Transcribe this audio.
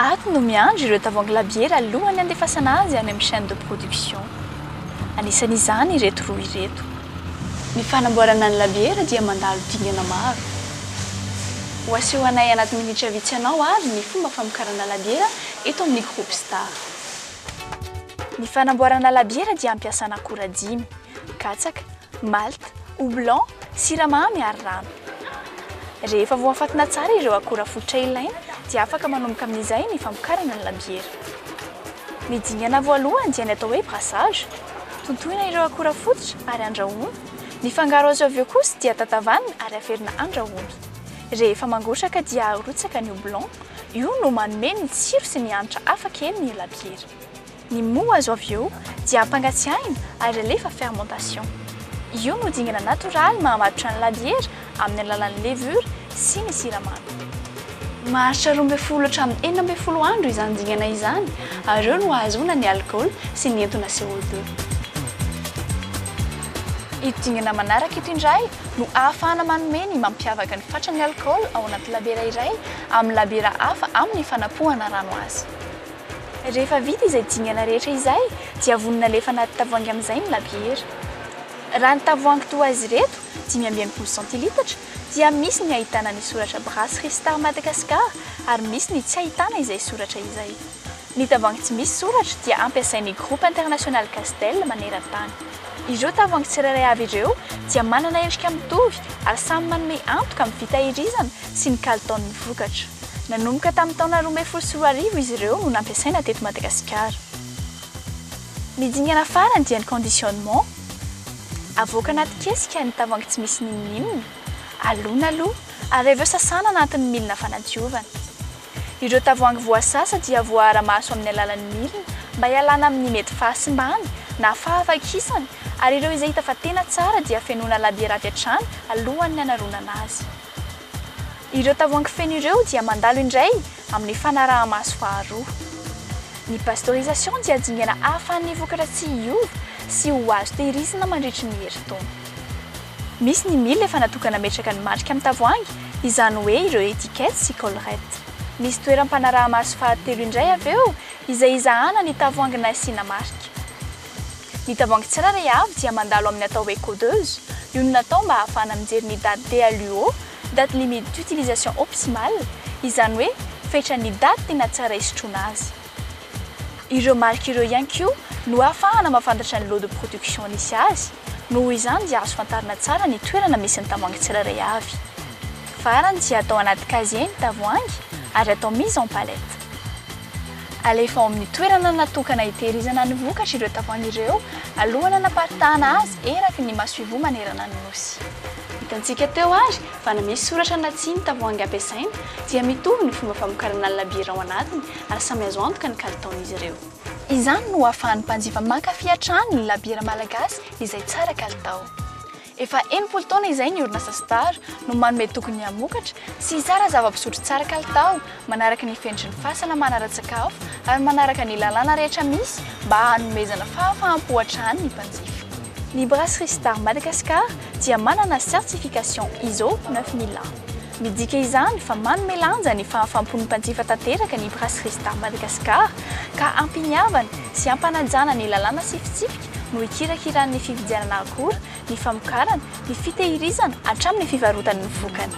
Ato no miandry ireo tavoahangy labiera alohany andefasana azy any amin'ny chaîne de production. Anisan'izany ireto roa ireto. Ny fanamboarana ny labiera dia mandalo dingana maro. Ho aseho anay anaty minitra vitsy ianao ary ny fomba famokarana labiera eto amin'ny groupe Star. Ny fanamboarana labiera dia ampiasana akora 5: katsaka, malta, houblon, siramamy ary rano. Rehefa voafatana tsara ireo akora fototra ilaina dia afaka manomboka amin'izay ny famokarana ny labiera. Ny dingana voalohany dia ny atao hoe brassage, tontoina ireo akora fototra ary andrahoina. Ny fangaro azo avy eo kosa dia tatavanina ary aferina andrahoina. Rehefa mangotraka dia arotsaka ny houblon, io no manome ny tsiro sy ny hanitra hafa kely ny labiera. Ny moa azo avy eo dia ampangatsiahina ary alefa fermentation. Io no dingana natoraly mahamatotra ny labiera amin'ny alalan'ny levure sy ny siramamy. Maharitra 12 hatramin'ny 14 andro izany dingana izany ary eo no ahazoana ny alcool sy ny entona CO2. Ito dingana manaraka ito indray no ahafahana manome ny mampiavaka ny fatran'ny alcool ao anaty labiera iray amin'ny labiera hafa amin'ny fanapohana rano azy. Rehefa vita izay dingana rehetra izay dia vonona alefa anaty tavoahangy amin'izay ny labiera. Raha ny tavoahangy toa azy ireto 520 centilitatra dia misy ny ahitana ny soratra Brasserie Star Madagascar ary misy ny tsy ahitana izay soratra izay. Ny tavoahangy tsy misy soratra dia ampiasain'ny Groupe International Castel maneran-tany. Ireo tavoahangy tsirairay avy ireo dia manana endrika mitovy ary samy manome antoka amin'ny fitahirizana sy ny kalitaon'ny vokatra. Nanomboka tamin'ny taona 2014 izy ireo no nampiasaina teto Madagasikara. Ny dingana farany dia ny conditionnement. Avoaka anaty kesika ny tavoahangy tsy misy ninona, alona aloha ary avy eo sasana anatin'ny milina fanadiovana. Ireo tavoahangy voasasa dia voara-maso amin'ny alalan'ny milina mba hialana amin'ny mety fahasimbany na fahavakisana ary ireo izay hita fa tena tsara dia fenoina labiera avy hatrany alohan'ny hanaronana azy. Ireo tavoahangy feno ireo dia mandalo indray amin'ny fanaraha-maso faharoa. Ny pasteurisation dia dingana ahafahan'ny vokatra tsy hiova sy ho azo tehirizina mandritra ny herintaona. Misy ny milina efa natokana hametraka ny marika amin'ny tavoahangy, izany hoe ireo etikety sy collerette. Misy toeram-panaraha-maso fahatelo indray avy eo izay izahana ny tavoahangy nasiana marika. Ny tavoahangy tsirairay avy dia mandalo amin'ny atao hoe codeuse, io no natao mba ahafahana mijery ny date DLUO, date limite d'utilisation optimale, izany hoe fetra ny date tena tsara hisotroana azy. Ireo marika ireo ihany koa no ahafahana mahafantatra ny lot de production nisy azy, noho izany dia azo fantarina tsara ny toerana misy ny tavoahangy tsirairay avy. Farany dia atao anaty casier ny tavoahangy ary atao mise en palette. Alefa ao amin'ny toerana natokana hitehirizana ny vokatra ireo tavoahangy ireo alohana anaparitahana azy eraky ny masoivo manerana ny nosy. Hitantsika teo ary fa na misy soratra na tsy ny tavoahangy ampiasaina dia mitovy ny fomba famokarana ny labiera ao anatiny ary samy azo antoka ny kalitaon'izy ireo. Izany no ahafahan'ny mpanjifa mankafy hatrany ny labiera malagasy izay tsara kalitao. Efa 80 taona izay ny orinasa Star no manome tokony hamokatra sy hizara zava-pisotro tsara kalitao manaraka ny fendritry ny fahasalamana ara-tsakafo ary manaraka ny lalàna rehetra misy mba hanomezana fahafahampo hatrany ny mpanjifa. Ny Brasserie Star Madagascar dia manana certification ISO 9001. Midika izany fa manome lanja ny fahafampon'ny mpanjifa tanteraka ny Brasserie Star Madagascar ka ampiniavana sy ampanajana ny lalàna sifitsifika no hikirakiran'ny fividianana akora, ny famokarana, ny fitehirizana hatramin'ny fivarotana ny vokany.